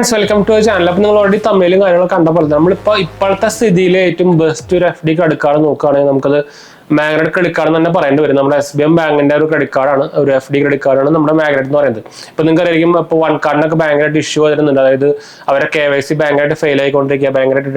Friends, welcome to channel. അപ്പോൾ നിങ്ങൾ already തമിഴിലും കാര്യങ്ങളൊക്കെ കണ്ടപ്പോൾ നമ്മളിപ്പോൾ ഇപ്പോഴത്തെ സ്ഥിതിയിൽ ഏറ്റവും ബെസ്റ്റ് ഒരു FD ക്രെഡിറ്റ് കാർഡ് നോക്കുകയാണെങ്കിൽ നമുക്കത് മാഗ്നറ്റ് ക്രെഡിറ്റ് കാർഡ് തന്നെ പറയേണ്ടി വരും. നമ്മുടെ SBM ബാങ്കിന്റെ ഒരു ക്രെഡിറ്റ് കാർഡാണ്, ഒരു FD ക്രെഡിറ്റ് കാർഡാണ് നമ്മുടെ മാഗ്നറ്റ് എന്ന് പറയുന്നത്. ഇപ്പോൾ നിങ്ങൾക്ക് അറിയാം, ഇപ്പോൾ വൺ കാർഡിനൊക്കെ ഭയങ്കരമായിട്ട് ഇഷ്യൂ വരുന്നുണ്ട്. അതായത് അവരെ KYC ഭയങ്കരമായിട്ട് ഫെയിൽ ആയിക്കൊണ്ടിരിക്കുക, ഭയങ്കരമായിട്ട്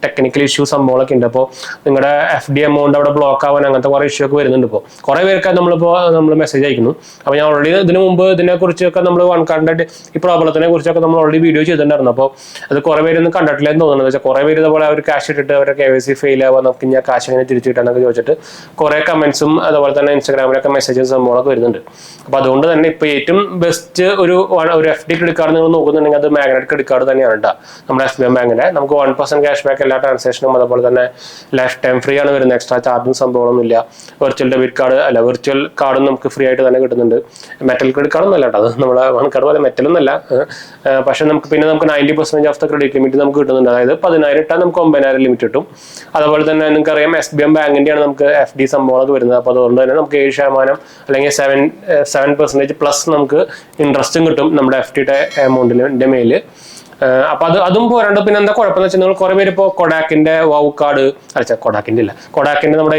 ടെക്നിക്കൽ ഇഷ്യൂ സംഭവങ്ങളൊക്കെ ഉണ്ട്. അപ്പോൾ നിങ്ങളുടെ FD എമൗണ്ട് അവിടെ ബ്ലോക്ക് ആവാൻ അങ്ങനത്തെ കുറേ ഇഷ്യൂ ഒക്കെ വരുന്നുണ്ട്. ഇപ്പോൾ കുറേ പേർക്ക് നമ്മൾ മെസ്സേജ് അയക്കുന്നു. അപ്പോൾ ഞാൻ ഓൾറെഡി ഇതിന് മുമ്പ് ഇതിനെക്കുറിച്ചൊക്കെ നമ്മൾ വൺ കാർഡിന്റെ ഈ പ്രോബ്ലത്തിനെ കുറിച്ചൊക്കെ നമ്മൾ ഓൾറെഡി വീഡിയോ ചെയ്തിട്ടുണ്ടായിരുന്നു. അപ്പോൾ അത് കുറേ പേരൊന്നും കണ്ടിട്ടില്ലെന്ന് തോന്നുന്നത് വെച്ചാൽ കുറേ പേര് ഇതുപോലെ അവർ ക്യാഷ് ഇട്ടിട്ട് അവരുടെ KYC ഫെയിൽ ആവാൻ നമുക്ക് ഞാൻ കാശ് എങ്ങനെ തിരിച്ചു കിട്ടാന്നൊക്കെ ചോദിച്ചിട്ട് കുറെ കമന്റ്സും അതുപോലെ തന്നെ ഇൻസ്റ്റാഗ്രാമിലൊക്കെ മെസ്സേജും സംഭവങ്ങളൊക്കെ വരുന്നുണ്ട്. അപ്പൊ അതുകൊണ്ട് തന്നെ ഇപ്പൊ ഏറ്റവും ബെസ്റ്റ് ഒരു FD ക്രെഡിറ്റ് കാർഡ് നിങ്ങൾ നോക്കുന്നുണ്ടെങ്കിൽ അത് മാഗ്നറ്റ് ക്രെഡിറ്റ് കാർഡ് തന്നെയാണ് കേട്ടോ. നമ്മുടെ SBM ബാങ്കിന്റെ നമുക്ക് 1% ക്യാഷ് ബാക്ക് എല്ലാ ട്രാൻസാക്ഷനും, അതുപോലെ തന്നെ ലൈഫ് ടൈം ഫ്രീ ആണ് വരുന്നത്. എക്സ്ട്രാ ചാർജും സംഭവമൊന്നും ഇല്ല. വെർച്വൽ ഡെബിറ്റ് കാർഡ് അല്ല, വെർച്വൽ കാർഡും നമുക്ക് ഫ്രീ ആയിട്ട് തന്നെ കിട്ടുന്നുണ്ട്. മെറ്റൽ ക്രെഡിറ്റ് കാർഡൊന്നും അല്ല കേട്ടോ, അത് നമ്മുടെ വൺ കാർഡ് പോലെ മെറ്റലൊന്നല്ല. പക്ഷെ നമുക്ക് 90% ഓഫ് ദ ക്രെഡിറ്റ് ലിമിറ്റ് നമുക്ക് കിട്ടുന്നുണ്ട്. അതായത് 10,000 ഇട്ടാൽ നമുക്ക് 9,000 ലിമിറ്റ് കിട്ടും. അതുപോലെ തന്നെ നിങ്ങൾക്ക് അറിയാം SBM ബാങ്കിന്റെയാണ് നമുക്ക് FD സംഭവങ്ങളൊക്കെ വരുന്നത്. അപ്പോൾ അതുകൊണ്ട് തന്നെ നമുക്ക് 7% അല്ലെങ്കിൽ 7% പ്ലസ് നമുക്ക് ഇൻട്രസ്റ്റും കിട്ടും നമ്മുടെ FD എമൗണ്ടിന്റെ മേല്. അപ്പൊ അതും പോരാണ്ട് പിന്നെ എന്താ കുഴപ്പമെന്ന് വെച്ചാൽ നിങ്ങൾ കുറെ പേര് ഇപ്പോൾ കൊഡാക്കിന്റെ വൗ കാർഡ് കൊഡാക്കിന്റെ നമ്മുടെ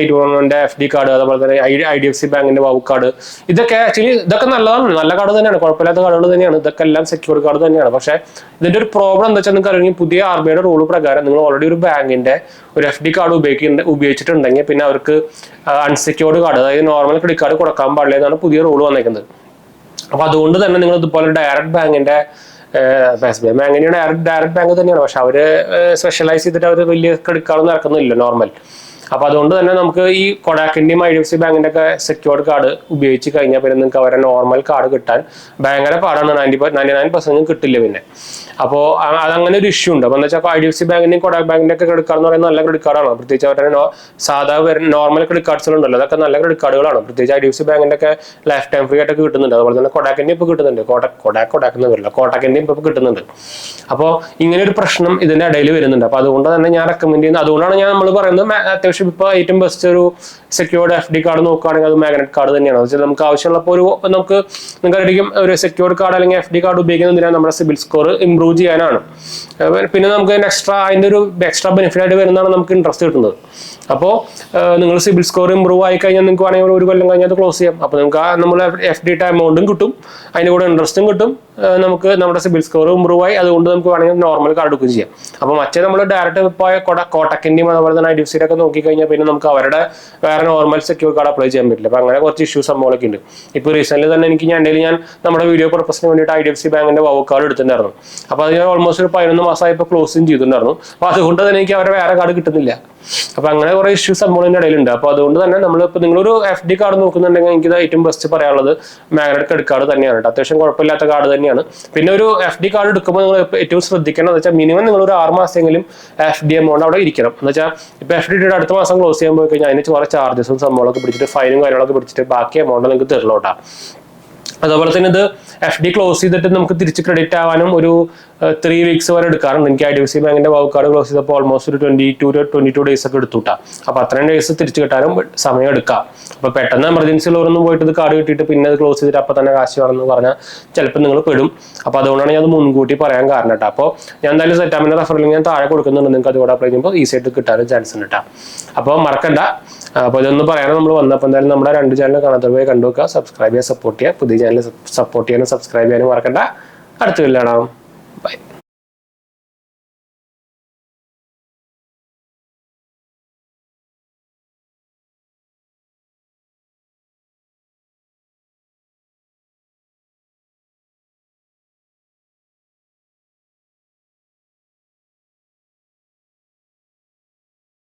FD കാർഡ്, അതുപോലെ തന്നെ IDFC ബാങ്കിന്റെ വൗ കാർഡ്, ഇതൊക്കെ ആക്ച്വലി ഇതൊക്കെ നല്ലതാണ്, നല്ല കാർഡ് തന്നെയാണ്, കുഴപ്പമില്ലാത്ത കാർഡുകൾ തന്നെയാണ്. ഇതൊക്കെ എല്ലാം സെക്യൂർ കാർഡ് തന്നെയാണ്. പക്ഷേ ഇതിന്റെ ഒരു പ്രോബ്ലം എന്താ വെച്ചാൽ നിങ്ങൾക്ക് അറിയാം, പുതിയ RBI റൂൾ പ്രകാരം നിങ്ങൾ ഓൾറെഡി ഒരു ബാങ്കിന്റെ ഒരു FD കാർഡ് ഉപയോഗിച്ചിട്ടുണ്ടെങ്കിൽ പിന്നെ അവർക്ക് അൺസെക്യൂർഡ് കാർഡ്, അതായത് നോർമൽ ക്രെഡിറ്റ് കാർഡ് കൊടുക്കാൻ പാടില്ല എന്നാണ് പുതിയ റൂൾ വന്നേക്കുന്നത്. അപ്പൊ അതുകൊണ്ട് തന്നെ നിങ്ങൾ ഇതുപോലെ ഡയറക്റ്റ് ബാങ്കിന്റെ SBM ബാങ്കിന്റെ ഡയറക്റ്റ് ബാങ്ക് തന്നെയാണ്, പക്ഷെ അവര് സ്പെഷ്യലൈസ് ചെയ്തിട്ട് അവർ വലിയ ക്രെഡിറ്റ് കാർഡൊന്നും ഇറക്കുന്നില്ല നോർമൽ. അപ്പൊ അതുകൊണ്ട് തന്നെ നമുക്ക് ഈ കൊഡാക്കിന്റെയും IDFC ബാങ്കിന്റെ ഒക്കെ സെക്യൂർഡ് കാർഡ് ഉപയോഗിച്ച് കഴിഞ്ഞാൽ പിന്നെ നിങ്ങൾക്ക് അവരെ നോർമൽ കാർഡ് കിട്ടാൻ ഭയങ്കര പാടാണ്. 99% കിട്ടില്ല പിന്നെ. അപ്പോൾ അതങ്ങനെ ഒരു ഇഷ്യൂ ഉണ്ട്. അപ്പോൾ എന്താ വെച്ചാൽ IDFC ബാങ്കിന്റെയും കൊഡാക് ബാങ്കിന്റെ ഒക്കെ ക്രെഡിറ്റ് കാർഡ് എന്ന് പറയുന്നത് നല്ല ക്രെഡിറ്റ് കാർഡാണ്. പ്രത്യേകിച്ച് അവരുടെ സാധാ നോർമൽ ക്രെഡിറ്റ് കാർഡ്സുകളുണ്ടല്ലോ, അതൊക്കെ നല്ല ക്രെഡിറ്റ് കാർഡുകളാണ്. പ്രത്യേകിച്ച് IDFC ബാങ്കിന്റെ ഒക്കെ ലൈഫ് ടൈം ഫ്രീ ആയിട്ടൊക്കെ കിട്ടുന്നുണ്ട്. അതുപോലെ തന്നെ കൊഡാക്കിന്റെ ഇപ്പോൾ കിട്ടുന്നുണ്ട്, കൊഡാക്ക് എന്ന് വരില്ല, കോട്ടക്കിന്റെയും ഇപ്പോൾ കിട്ടുന്നുണ്ട്. അപ്പോൾ ഇങ്ങനെ ഒരു പ്രശ്നം ഇതിന്റെ ഇടയിൽ വരുന്നുണ്ട്. അപ്പോൾ അതുകൊണ്ട് തന്നെ ഞാൻ റെക്കമെൻഡ് ചെയ്യുന്നത്, അതുകൊണ്ടാണ് ഞാൻ നമ്മൾ പറയുന്നത് അത്യാവശ്യം ഇപ്പോൾ ഏറ്റവും ബെസ്റ്റ് ഒരു സെക്യൂർഡ് FD കാർഡ് നോക്കുകയാണെങ്കിൽ അത് മാഗ്നറ്റ് കാർഡ് തന്നെയാണ്. വെച്ചാൽ നമുക്ക് ആവശ്യമുള്ളപ്പോൾ നമുക്ക് നിങ്ങൾക്കായിരിക്കും ഒരു സെക്യൂർഡ് കാർഡ് അല്ലെങ്കിൽ FD കാർഡ് ഉപയോഗിക്കുന്നതിനാണ് നമ്മുടെ സിബിൽ സ്കോർ ഇംപ്രൂവ് ചെയ്യാനാണ്. പിന്നെ നമുക്ക് അതിന്റെ ഒരു എക്സ്ട്രാ ബെനിഫിറ്റ് ആയിട്ട് വരുന്നതാണ് നമുക്ക് ഇൻട്രസ്റ്റ് കിട്ടുന്നത്. അപ്പോൾ നിങ്ങൾ സിബിൽ സ്കോർ ഇംപ്രൂവ് ആയി കഴിഞ്ഞാൽ നിങ്ങൾക്ക് വേണമെങ്കിൽ ഒരു കൊല്ലം കഴിഞ്ഞാൽ അത് ക്ലോസ് ചെയ്യാം. അപ്പോൾ നമുക്ക് നമ്മുടെ FD എമൗണ്ടും കിട്ടും, അതിൻ്റെ കൂടെ ഇൻട്രസ്റ്റും കിട്ടും, നമുക്ക് നമ്മുടെ സിബിൽ സ്കോർ ഇംപ്രൂവ് ആയി, അതുകൊണ്ട് നമുക്ക് വേണമെങ്കിൽ നോർമൽ കാർഡ് എടുക്കുകയും ചെയ്യാം. അപ്പോൾ മറ്റേ നമ്മൾ ഡയറക്റ്റ് പോയ കോട്ടക്കിന്റെയും അതുപോലെ തന്നെ IDFC ഒക്കെ നോക്കിക്കഴിഞ്ഞാൽ പിന്നെ നമുക്ക് അവരുടെ വേറെ നോർമൽ സെക്യൂർ കാർഡ് അപ്ലൈ ചെയ്യാൻ പറ്റില്ല. അപ്പോൾ അങ്ങനെ കുറച്ച് ഇഷ്യൂസ് സംഭവങ്ങളൊക്കെ ഉണ്ട്. ഇപ്പോൾ റീസെന്റ് തന്നെ ഞാൻ നമ്മുടെ വീഡിയോ പർപ്പസിന് വേണ്ടിയിട്ട് IDFC ബാങ്കിന്റെ വൗ കാർഡ് എടുത്തിട്ടുണ്ടായിരുന്നു. അപ്പോൾ അത് ഞാൻ ഓൾമോസ്റ്റ് ഒരു 11 മാസമായി ഇപ്പോൾ ക്ലോസും ചെയ്തിട്ടുണ്ടായിരുന്നു. അപ്പോൾ അതുകൊണ്ട് തന്നെ എനിക്ക് അവരുടെ വേറെ കാർഡ് കിട്ടുന്നില്ല. അപ്പൊ അങ്ങനെ കുറെ ഇഷ്യൂസ് സംഭവത്തിന്റെ ഇടയിലുണ്ട്. അപ്പൊ അതുകൊണ്ട് തന്നെ നമ്മളിപ്പോൾ നിങ്ങളൊരു FD കാർഡ് നോക്കുന്നുണ്ടെങ്കിൽ എനിക്ക് ഏറ്റവും ബെസ്റ്റ് പറയാനുള്ളത് മാഗ്നറ്റ് ക്രെഡിറ്റ് കാർഡ് തന്നെയാണ്. അത്യാവശ്യം കുഴപ്പമില്ലാത്ത കാർഡ് തന്നെയാണ്. പിന്നെ ഒരു FD കാർഡ് എടുക്കുമ്പോൾ നിങ്ങൾ ഏറ്റവും ശ്രദ്ധിക്കണം വെച്ചാൽ മിനിമം നിങ്ങൾ ഒരു 6 മാസമെങ്കിലും FD എമൗണ്ട് അവിടെ ഇരിക്കണം. എന്ന് വെച്ചാൽ ഇപ്പൊ FD അടുത്ത മാസം ക്ലോസ് ചെയ്യാൻ പോയി കഴിഞ്ഞാൽ അതിന് കുറെ ചാർജസും സംഭവങ്ങളൊക്കെ പിടിച്ചിട്ട് ഫൈനും കാര്യങ്ങളൊക്കെ പിടിച്ചിട്ട് ബാക്കി എമൗണ്ട് നിങ്ങൾക്ക് തരില്ലോട്ടാ. അതുപോലെ തന്നെ ഇത് FD ക്ലോസ് ചെയ്തിട്ട് നമുക്ക് തിരിച്ച് ക്രെഡിറ്റ് ആവാനും ഒരു 3 വീക്സ് വരെ എടുക്കാറുണ്ട്. എനിക്ക് IDFC ബാങ്കിന്റെ വൗ കാർഡ് ക്ലോസ് ചെയ്തപ്പോൾ ഓൾമോസ്റ്റ് ഒരു 22 ഡേയ്സ് ഒക്കെ എടുത്തുട്ടാ. അപ്പൊ അത്രയും ഡേയ്സ് തിരിച്ചു കിട്ടാനും സമയം എടുക്കാം. അപ്പൊ പെട്ടെന്ന് എമർജൻസി ഉള്ളവരൊന്നും പോയിട്ട് ഇത് കാർഡ് കിട്ടിയിട്ട് പിന്നെ അത് ക്ലോസ് ചെയ്തിട്ട് അപ്പൊ തന്നെ കാശ് വേണമെന്ന് പറഞ്ഞാൽ ചിലപ്പോൾ നിങ്ങൾ പെടും. അപ്പൊ അതുകൊണ്ടാണ് ഞാൻ അത് മുൻകൂട്ടി പറയാൻ കാരണം കേട്ടോ. അപ്പോൾ ഞാൻ എന്തായാലും സെറ്റാമിന്റെ റെഫറൽ ഞാൻ താഴെ കൊടുക്കുന്നുണ്ട്, നിങ്ങൾക്ക് അതുകൂടെ അപ്ലൈ ചെയ്യുമ്പോൾ ഈസി ആയിട്ട് കിട്ടാനും ചാൻസ് ഉണ്ട് കേട്ടോ. അപ്പോൾ മറക്കണ്ട. അപ്പോൾ ഇതൊന്നും പറയാനും നമ്മൾ വന്നപ്പോൾ എന്തായാലും നമ്മുടെ 2 ചാനൽ കാണാത്തവരെ കണ്ടു വെക്കുക, സബ്സ്ക്രൈബ് ചെയ്യുക, സപ്പോർട്ട് ചെയ്യുക. പുതിയ ചാനൽ സപ്പോർട്ട് ചെയ്യാനും സബ്സ്ക്രൈബ് ചെയ്യാനും മറക്കണ്ട. അടുത്ത വീഡിയോയിൽ കാണാം. ബൈ.